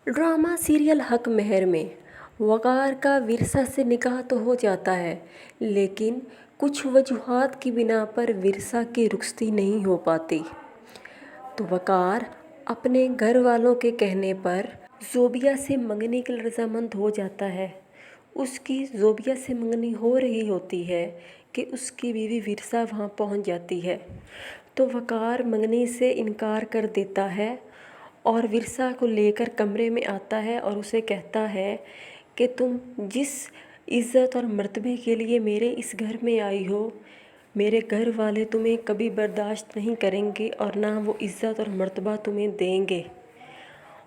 Drama serial हक महर में वक़ार का विरसा से निकाह तो हो जाता है, लेकिन कुछ वजूहात की बिना पर विरसा की रुखसती नहीं हो पाती। तो वक़ार अपने घर वालों के कहने पर ज़ोबिया से मंगनी के लिए रजामंद हो जाता है। उसकी ज़ोबिया से मंगनी हो रही होती है कि उसकी बीवी विरसा वहाँ पहुँच जाती है। तो वक़ार मंगनी से इनकार कर देता है और विरसा को लेकर कमरे में आता है और उसे कहता है कि तुम जिस इज़्ज़त और मर्तबे के लिए मेरे इस घर में आई हो, मेरे घर वाले तुम्हें कभी बर्दाश्त नहीं करेंगे और ना वो इज़्ज़त और मर्तबा तुम्हें देंगे।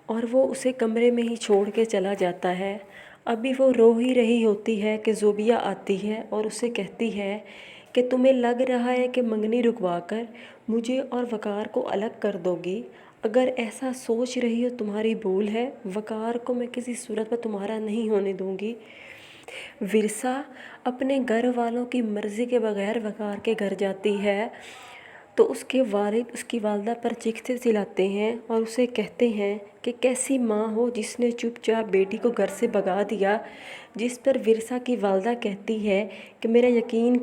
और वो उसे कमरे में ही छोड़ के चला जाता है। अभी वो रो ही रही होती है कि ज़ोबिया आती है और उसे कहती है कि तुम्हें लग रहा है कि मंगनी रुकवा कर मुझे और वक़ार को अलग कर दोगी। अगर ऐसा सोच रही हो तुम्हारी भूल है, वक़ार को मैं किसी सूरत में तुम्हारा नहीं होने दूंगी। विरसा अपने घर वालों की मर्ज़ी के बगैर वक़ार के घर जाती है तो उसके वालिद उसकी वालदा पर चीखते चिल्लाते हैं और उसे कहते हैं कि कैसी माँ हो जिसने चुपचाप बेटी को घर से भगा दिया। जिस पर विरसा की वालदा कहती है कि मेरा यकीन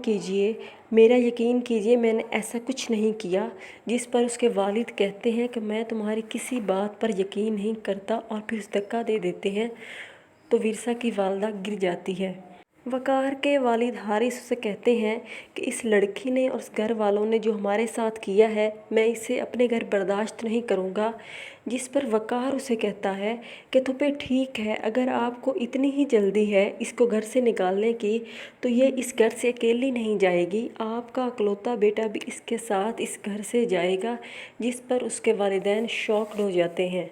कीजिए मैंने ऐसा कुछ नहीं किया। जिस पर उसके वालिद कहते हैं कि मैं तुम्हारी किसी बात पर यकीन नहीं करता और फिर उस धक्का दे देते हैं। तो विरसा की वालदा गिर जाती है। वक़ार के वालिद हारिस उसे कहते हैं कि इस लड़की ने और उस घर वालों ने जो हमारे साथ किया है, मैं इसे अपने घर बर्दाश्त नहीं करूँगा। जिस पर वक़ार उसे कहता है कि तो फिर ठीक है, अगर आपको इतनी ही जल्दी है इसको घर से निकालने की तो ये इस घर से अकेली नहीं जाएगी, आपका इकलौता बेटा भी इसके साथ इस घर से जाएगा। जिस पर उसके वालिदैन शॉक्ड हो जाते हैं।